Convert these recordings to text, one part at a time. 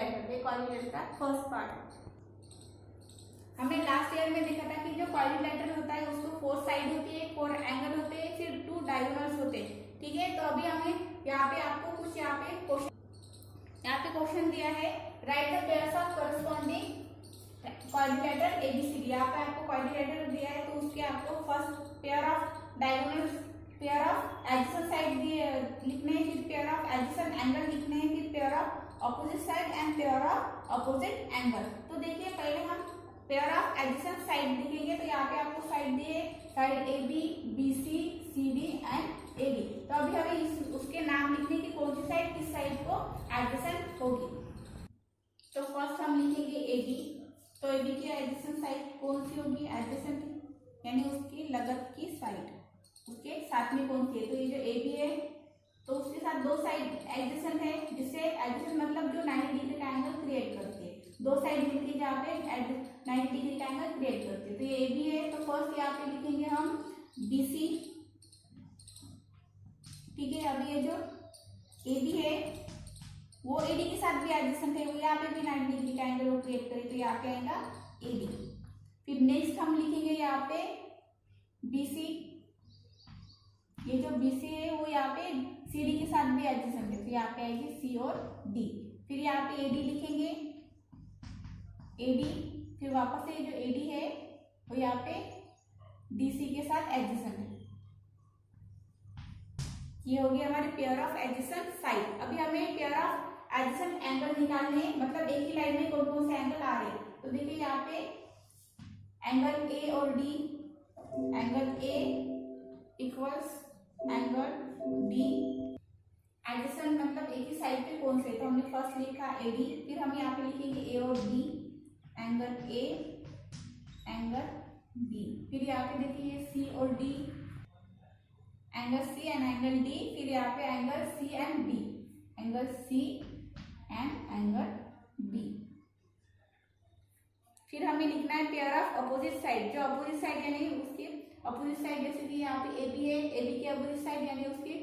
Quadrilateral, quadrilateral का first part. हमने last year में देखा था कि जो क्वाड्रिलेटरल होता है उसको 4 साइड होती है, 4 एंगल होते हैं, फिर 2 डायगोनल्स होते हैं। ठीक है, तो अभी हमें यहाँ पे आपको कुछ यहाँ पे क्वेश्चन दिया है, write the pairs of corresponding quadrilateral ABCD. यहाँ पे आपको क्वाड्रिलेटरल दिया है तो उसके आपको first pair of diagonal, pair of adjacent side लिखने हैं, फिर पेयर ऑफ एडजेसेंट एंगल लिखने हैं, फिर pair of opposite side and pair of opposite angle. तो देखिए पहले हम पेयर ऑफ एडजेसेंट साइड लिखेंगे। तो यहाँ पे आपको साइड दिए, side A B, B C, C D and A D. तो अभी हमें उसके नाम लिखने की कौन सी साइड किस साइड को एडजेसेंट होगी। तो फर्स्ट हम लिखेंगे ए बी। तो ए बी की एडजेसेंट साइड कौन सी होगी, एडजेसेंट यानी उसकी लगत की साइड, उसके साथ में कौन सी है। तो ये जो ए बी है तो उसके साथ 2 साइड एडजेसेंट है, जिससे एडजेसेंट मतलब जो 90 डिग्री का एंगल क्रिएट करते हैं, 2 साइड मिलकर जहाँ पे 90 डिग्री का एंगल क्रिएट करते हैं। तो ये ए बी है, तो फर्स्ट यहाँ पे लिखेंगे हम बी सी। ठीक है, अभी ये जो ए बी है वो ए डी के साथ भी एडजेसेंट है, वो यहाँ पे भी 90 डिग्री का एंगल वो क्रिएट करे, तो यहाँ पे आएगा ए डी। फिर नेक्स्ट हम लिखेंगे यहाँ पे बी सी। ये जो बी सी है वो यहाँ पे सी डी के साथ भी एडजेसेंट है, तो यहाँ पे आएगी सी और डी। फिर यहाँ पे ए डी लिखेंगे, ए डी, फिर वापस से जो ए डी है वो यहाँ पे डी सी के साथ एडजेसेंट है। ये हो गया हमारे पेयर ऑफ एडजेसेंट साइड। अभी हमें पेयर ऑफ एडजेसेंट एंगल निकालने हैं, मतलब एक ही लाइन में कौन कौन से एंगल आ रहे हैं। तो देखिए यहाँ पे एंगल ए और डी, एंगल ए इक्वल्स एंगल डी, एडजेसेंट मतलब एक ही साइड पे कौन से। तो हमने फर्स्ट लिखा ए डी, फिर हम यहाँ पे लिखेंगे ए और D, angle A, angle B. फिर यहाँ पे देखिए सी और D, angle C and angle D. फिर यहाँ पे angle C and B, angle C and angle B. फिर हमें लिखना है पेयर ऑफ अपोजिट साइड। जो अपोजिट साइड यानी उसकी अपोजिट साइड, जैसे कि यहाँ पे ए बी है, ए बी की अपोजिट साइड यानी उसकी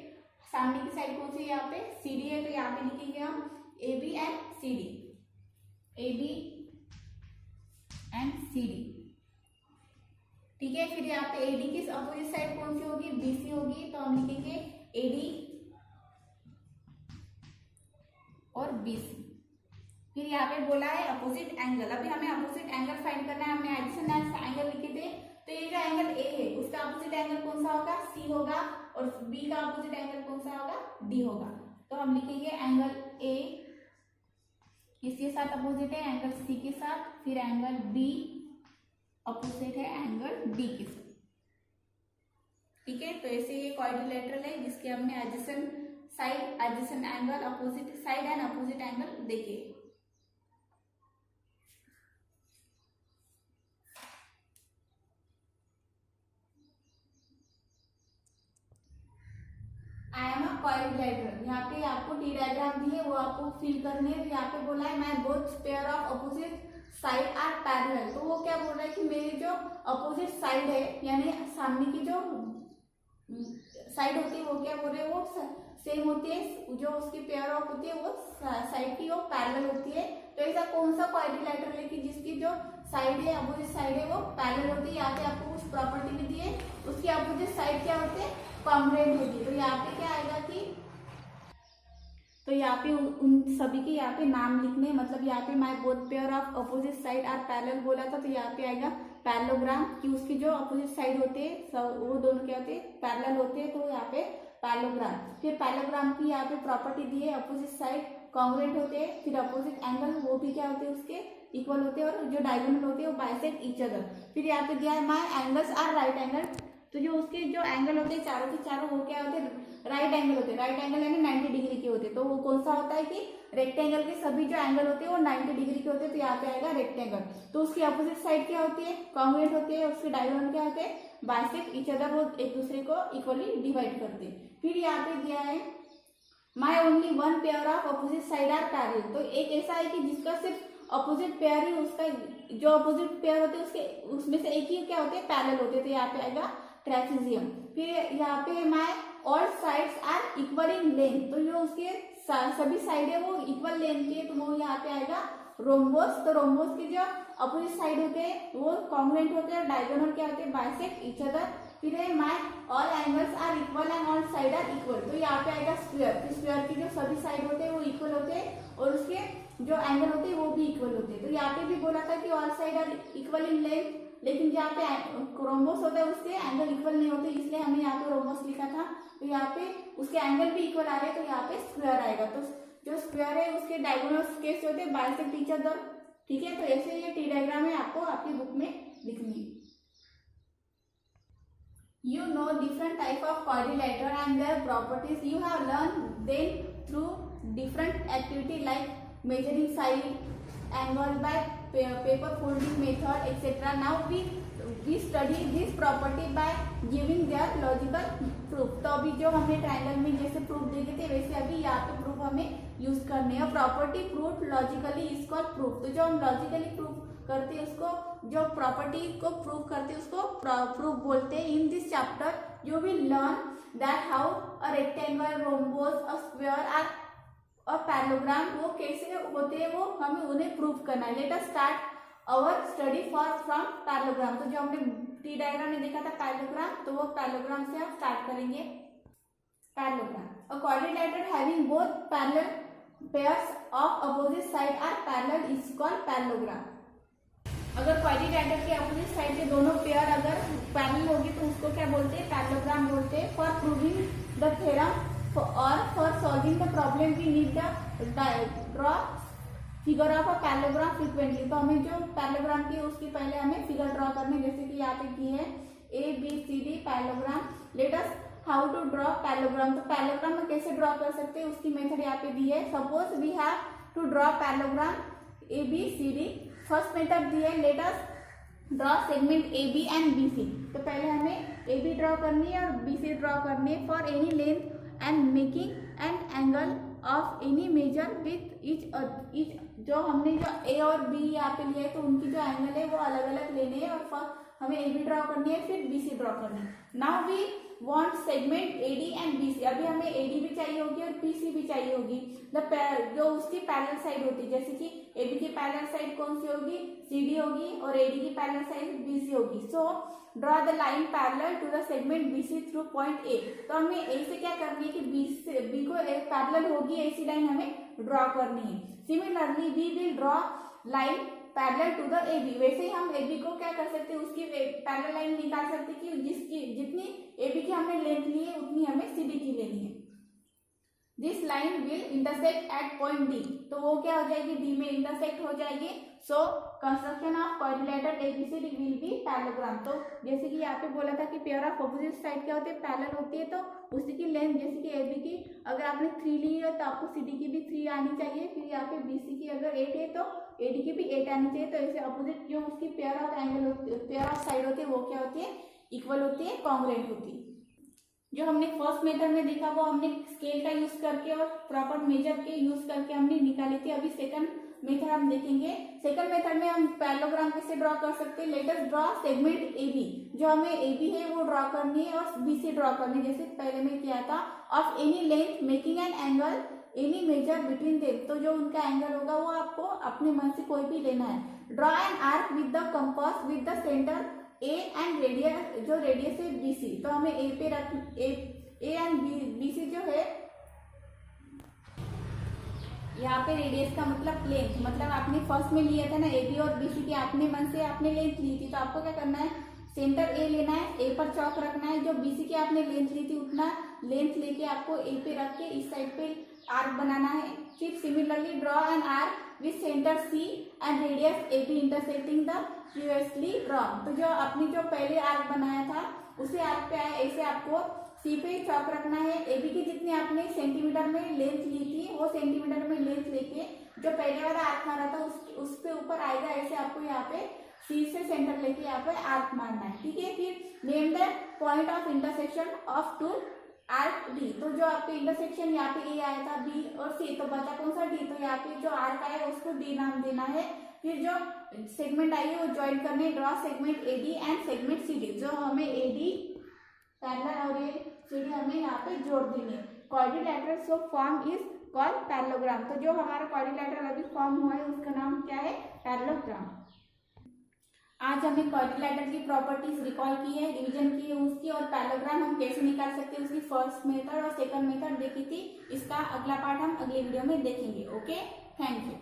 सामने की साइड कौन सी है, यहाँ पे सी डी है, तो यहाँ पे लिखेंगे हम A B and C D, A B and C D. ठीक है, फिर यहाँ पे ए डी की अपोजिट साइड कौन सी होगी, बी सी होगी, तो हम लिखेंगे ए डी और बी सी। फिर यहाँ पे बोला है अपोजिट एंगल। अभी हमें अपोजिट एंगल फाइंड करना है। हमने एडजेसेंट एंगल लिखे थे, तो ये जो एंगल ए है उसका अपोजिट एंगल कौन सा होगा, सी होगा, और बी का अपोजिट एंगल कौन सा होगा, डी होगा। तो हम लिखेंगे एंगल ए किसके साथ अपोजिट है, एंगल सी के साथ, फिर एंगल बी अपोजिट है एंगल डी के साथ। ठीक है, तो ऐसे ये क्वाड्रिलेटरल है जिसके हमने adjacent side, adjacent angle, opposite side and opposite angle देखे। I am a quadrilateral. यहाँ पे आपको टी डायग्राम दी है, वो आपको फिल करने है। यहाँ पे बोला है my both pair of opposite side are parallel. तो वो क्या बोल रहा है कि मेरी जो अपोजिट साइड है यानी सामने की जो साइड होती है वो क्या बोल रहे हैं, वो सेम होती है, जो उसकी पेयर ऑफ होती है वो साइड की वो पैरेलल होती है। तो ऐसा कौन सा क्वाड्रिलेटरल है कि जिसकी जो साइड है, अपोजिट साइड है, वो पैरेलल होती है। यहाँ पे आपको कुछ प्रॉपर्टी भी दी है, उसकी अपोजिट साइड क्या होती है, कॉन्ग्रुएंट होती है। तो यहाँ पे क्या आएगा कि, तो यहाँ पे उन सभी के यहाँ पे नाम लिखने, मतलब यहाँ पे my both pair of opposite side are parallel बोला था, तो यहाँ पे आएगा पैरेललोग्राम, कि उसकी जो अपोजिट साइड होते हैं वो दोनों क्या होते हैं, पैरेलल होते हैं, तो यहाँ पे पैरेललोग्राम। फिर पैरेललोग्राम की यहाँ पे प्रॉपर्टी दी है, अपोजिट साइड कॉन्ग्रुएंट होते हैं, फिर अपोजिट एंगल वो भी क्या होते हैं, उसके इक्वल होते हैं, और जो डायगोनल होते हैं वो बाइसेक्ट ईच अदर। फिर यहाँ पे दिया है my angles are right angle. तो जो उसके जो एंगल होते हैं चारों के चारों वो क्या होते हैं, राइट एंगल होते हैं। राइट एंगल यानी 90 डिग्री के होते हैं। तो वो कौन सा होता है कि रेक्टेंगल के सभी जो एंगल होते हैं वो 90 डिग्री के होते हैं, तो यहाँ पे आएगा रेक्टेंगल। तो उसकी अपोजिट साइड क्या होती है, कॉन्ग्रुएंट होती है, उसके डायगोनल क्या होते हैं, बाइसेक्ट ईच अदर, वो एक दूसरे को इक्वली डिवाइड करते हैं। फिर यहाँ पे दिया है my only one pair of opposite side are parallel. तो एक ऐसा है कि जिसका सिर्फ अपोजिट पेयर ही, उसका जो अपोजिट पेयर होते हैं उसके उसमें से एक ही क्या होते हैं, पैरेलल होते हैं। तो यहाँ पे आएगा ट्रेपेजियम। फिर यहाँ पे my all sides are equal in length. तो जो उसके सभी साइड है वो इक्वल लेंथ के, तो वो यहाँ यहाँ पे आएगा रोम्बोस। तो रोम्बोस की जो अपोजिट साइड होते हैं वो कॉन्ग्रुएंट होते हैं और डायगोनल क्या होते हैं, बाइसेक्ट ईच अदर। फिर है my all angles are equal and all side are equal. तो यहाँ पे आएगा स्क्वायर, तो स्क्वायर की जो सभी साइड होते हैं वो इक्वल होते हैं और उसके जो एंगल होते हैं वो भी इक्वल होते हैं। तो यहाँ पे भी बोला था कि all side are equal in length, लेकिन जहाँ पे रोम्बोस होता है उसके एंगल इक्वल नहीं होते, इसलिए हमने यहाँ पे रोम्बोस लिखा था। तो यहाँ पे उसके एंगल भी इक्वल आ रहे हैं, तो यहाँ पे स्क्वायर आएगा। तो जो स्क्वायर है उसके डायगोनल्स कैसे होते हैं, बाइसेक्ट ईच अदर। ठीक है, तो ऐसे ये टी डायग्राम है, आपको आपकी बुक में लिखनी है। You know different type of quadrilateral and their properties. You have learned them through different activity like measuring side angle by paper folding method, etc. Now we study this property by giving their logical proof. तो अभी जो हमने triangle में जैसे proof देखे थे वैसे अभी यहाँ पे प्रूफ हमें यूज करने हैं। Property proof logically is called proof. तो जो हम लॉजिकली प्रूफ करते हैं उसको, जो प्रॉपर्टी को प्रूव करते हैं उसको प्रूफ बोलते हैं। In this chapter you will learn that how a rectangle, rhombus, a square और पैरेललोग्राम वो कैसे होते हैं, वो हमें उन्हें प्रूव करना है। Let us start our study from parallelogram. तो जो हमने टी डायग्राम में देखा था पैरेललोग्राम, तो वो पैरेललोग्राम से हम स्टार्ट करेंगे। Parallelogram, a quadrilateral having both parallel pairs of opposite side are parallel is called parallelogram. अगर क्वाड्रिलेटरल के अपोजिट साइड के दोनों पेयर अगर पैरेलल होगी तो उसको क्या बोलते हैं, पैरेललोग्राम बोलते हैं। फॉर प्रूविंग द थ्योरम और for solving the problem we need the draw figure of a parallelogram frequently. तो हमें जो पैरेललोग्राम की उसकी पहले हमें फिगर ड्रॉ करनी, जैसे कि यहाँ पे की है ABCD parallelogram. Let us how to draw parallelogram. तो पैरेललोग्राम में कैसे ड्रॉ कर सकते हैं उसकी मेथड यहाँ पे दी है। Suppose we have to draw parallelogram ABCD। First method दी है, let us draw segment AB and BC। तो पहले हमें AB ड्रॉ करनी है और BC ड्रॉ करनी है for any length and making an angle of any measure with each जो हमने जो A और B यहाँ पे लिया है तो उनकी जो एंगल है वो अलग अलग लेने हैं और फर्स्ट हमें AB ड्रॉ करनी है फिर BC ड्रॉ करनी है। Now we want segment AD and BC। अभी हमें AD भी चाहिए होगी और BC भी चाहिए होगी। जो उसकी पैरेलल साइड होती है, जैसे कि AB की पैरेलल साइड कौन सी होगी, CD होगी और AD की पैरेलल साइड BC होगी। So draw the line parallel to the segment BC through point A। तो हमें A से क्या करनी है कि B को पैरेलल होगी ऐसी लाइन हमें ड्रॉ करनी है। Similarly we will draw line parallel to the AB। वैसे ही हम AB को क्या कर सकते हैं, उसकी पैरेलल लाइन निकाल सकते हैं कि जिसकी जितनी AB की हमने लेंथ ली है उतनी हमें CD की लेनी है। This line will intersect at point D। तो वो क्या हो जाएगी, D में इंटरसेक्ट हो जाएगी। So construction of quadrilateral ABCD will be parallelogram. तो जैसे कि यहाँ पे बोला था कि पेयर ऑफ अपोजिट साइड क्या होते हैं, पैरेलल होती है। तो उसी की लेंथ जैसे कि AB की अगर आपने 3 ली है तो आपको CD की भी 3 आनी चाहिए। फिर यहाँ पे BC की अगर 8 है तो AD की भी 8 आनी चाहिए। तो ऐसे अपोजिट जो उसकी pair of angle pair of side होती है वो क्या होती है, इक्वल होती है, कॉन्ग्रुएंट होती है। जो हमने फर्स्ट मेथड में देखा वो हमने स्केल का यूज करके और प्रॉपर मेजर के यूज करके हमने निकाली थी। अभी सेकंड मेथड हम देखेंगे। सेकंड मेथड में हम पैरेललोग्राम कैसे ड्रॉ कर सकते हैं। Late us draw segment AB। जो हमें AB है वो ड्रॉ करनी है और BC ड्रॉ करनी है, जैसे पहले में किया था। Of any length making an angle any measure between them. तो जो उनका एंगल होगा वो आपको अपने मन से कोई भी लेना है। Draw an arc with the compass with the centre A and radius, जो रेडियस है BC। तो हमें A पे रख A एंड BC जो है यहाँ पे रेडियस का मतलब लेंथ, मतलब आपने फर्स्ट में लिया था ना AB और BC की, आपने मन से आपने लेंथ ली थी। तो आपको क्या करना है, सेंटर A लेना है, A पर चौक रखना है। जो BC की आपने लेंथ ली थी उतना लेंथ लेके आपको A पे रख के इस साइड पे आर्क बनाना है। फिर similarly draw an arc with centre C and radius AB intersecting the previously drawn. तो जो आपने जो पहले आर्क बनाया था उसी आर्क पे आए, ऐसे आपको C पे चौक रखना है। AB की जितनी आपने सेंटीमीटर में लेंथ ली थी वो सेंटीमीटर में लेंथ लेके जो पहले वाला आर्क मारा था उसके ऊपर आएगा। ऐसे आपको यहाँ पे C से सेंटर लेके यहाँ पे आर्क मारना है, ठीक है। फिर name the point of intersection of two arc D। तो जो आपके इंटरसेक्शन यहाँ पे A आया था B और C, तो बचा कौन सा D। तो यहाँ पे जो आर्क आया उसको D नाम देना है। फिर जो सेगमेंट आई है वो ज्वाइन करने, draw segment AD and segment CD। जो हमें AD पैरेलल और ये CD हमें यहाँ पे जोड़ देंगे। Quadrilateral so form is called parallelogram. तो जो हमारा क्वाड्रिलैटरल अभी फॉर्म हुआ है उसका नाम क्या है? पैरेललोग्राम। आज हमने क्वाड्रिलैटरल की प्रॉपर्टीज रिकॉल की है, रिवीजन की है उसकी, और पैरेललोग्राम हम कैसे निकाल सकते हैं उसकी फर्स्ट मेथड और सेकंड मेथड देखी थी। इसका अगला पार्ट हम अगले वीडियो में देखेंगे। Okay, thank you.